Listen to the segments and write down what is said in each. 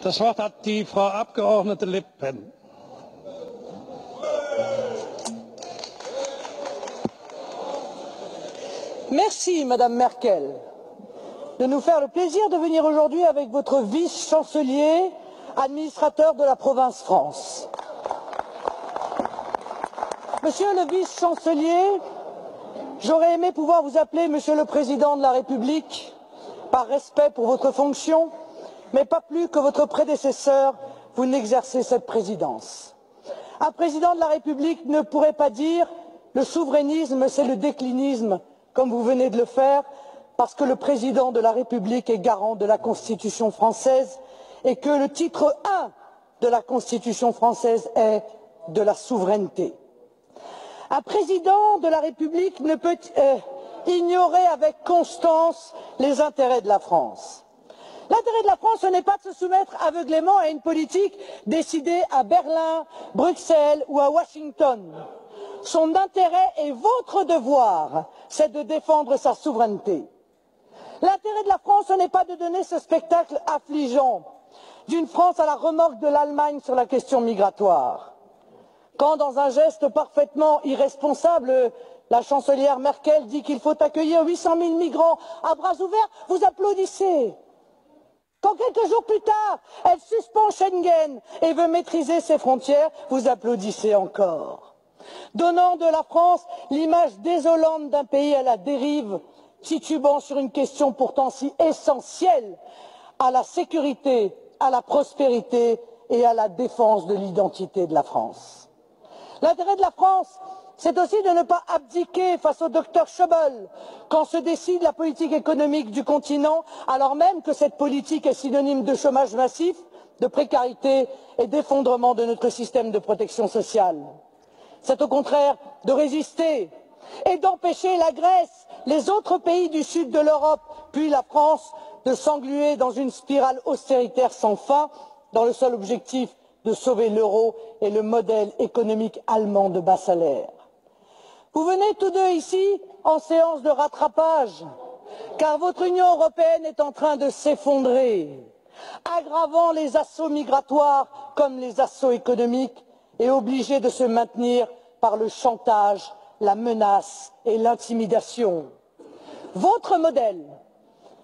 Das Wort hat die Frau Abgeordnete Le Pen. Merci, Madame Merkel, de nous faire le plaisir de venir aujourd'hui avec votre vice-chancelier, administrateur de la province France. Monsieur le vice-chancelier, j'aurais aimé pouvoir vous appeler Monsieur le Président de la République, par respect pour votre fonction, mais pas plus que votre prédécesseur, vous n'exercez cette présidence. Un président de la République ne pourrait pas dire « le souverainisme, c'est le déclinisme », comme vous venez de le faire, parce que le président de la République est garant de la Constitution française et que le titre 1 de la Constitution française est de la souveraineté. Un président de la République ne peut ignorer avec constance les intérêts de la France. L'intérêt de la France, ce n'est pas de se soumettre aveuglément à une politique décidée à Berlin, Bruxelles ou à Washington. Son intérêt et votre devoir, c'est de défendre sa souveraineté. L'intérêt de la France, ce n'est pas de donner ce spectacle affligeant d'une France à la remorque de l'Allemagne sur la question migratoire. Quand, dans un geste parfaitement irresponsable, la chancelière Merkel dit qu'il faut accueillir 800 000 migrants à bras ouverts, vous applaudissez. Quand quelques jours plus tard, elle suspend Schengen et veut maîtriser ses frontières, vous applaudissez encore. Donnant de la France l'image désolante d'un pays à la dérive, titubant sur une question pourtant si essentielle à la sécurité, à la prospérité et à la défense de l'identité de la France. L'intérêt de la France, c'est aussi de ne pas abdiquer face au docteur Schäuble quand se décide la politique économique du continent, alors même que cette politique est synonyme de chômage massif, de précarité et d'effondrement de notre système de protection sociale. C'est au contraire de résister et d'empêcher la Grèce, les autres pays du sud de l'Europe, puis la France, de s'engluer dans une spirale austéritaire sans fin, dans le seul objectif de sauver l'euro et le modèle économique allemand de bas salaire. Vous venez tous deux ici en séance de rattrapage, car votre Union européenne est en train de s'effondrer, aggravant les assauts migratoires comme les assauts économiques et obligée de se maintenir par le chantage, la menace et l'intimidation. Votre modèle,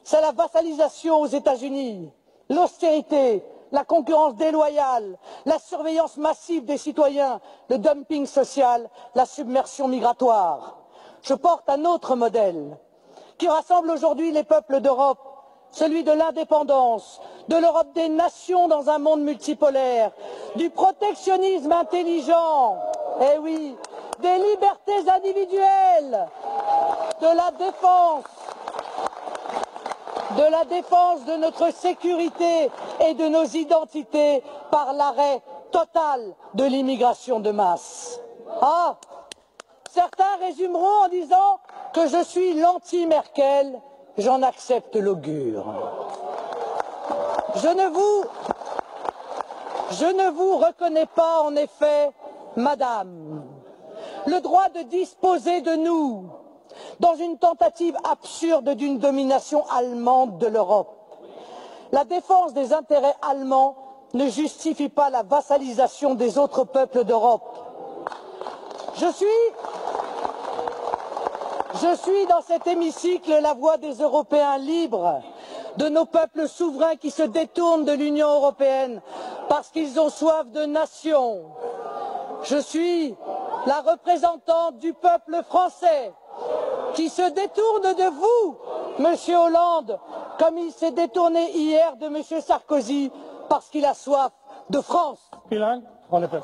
c'est la vassalisation aux États-Unis, l'austérité, la concurrence déloyale, la surveillance massive des citoyens, le dumping social, la submersion migratoire. Je porte un autre modèle qui rassemble aujourd'hui les peuples d'Europe, celui de l'indépendance, de l'Europe des nations dans un monde multipolaire, du protectionnisme intelligent, eh oui, des libertés individuelles, de la défense de notre sécurité et de nos identités par l'arrêt total de l'immigration de masse. Ah, certains résumeront en disant que je suis l'anti-Merkel, j'en accepte l'augure. Je ne vous reconnais pas en effet, Madame, le droit de disposer de nous dans une tentative absurde d'une domination allemande de l'Europe. La défense des intérêts allemands ne justifie pas la vassalisation des autres peuples d'Europe. Je suis dans cet hémicycle la voix des Européens libres, de nos peuples souverains qui se détournent de l'Union européenne parce qu'ils ont soif de nation. Je suis la représentante du peuple français qui se détourne de vous, Monsieur Hollande, comme il s'est détourné hier de Monsieur Sarkozy parce qu'il a soif de France. Vielen Dank, Frau Le Pen.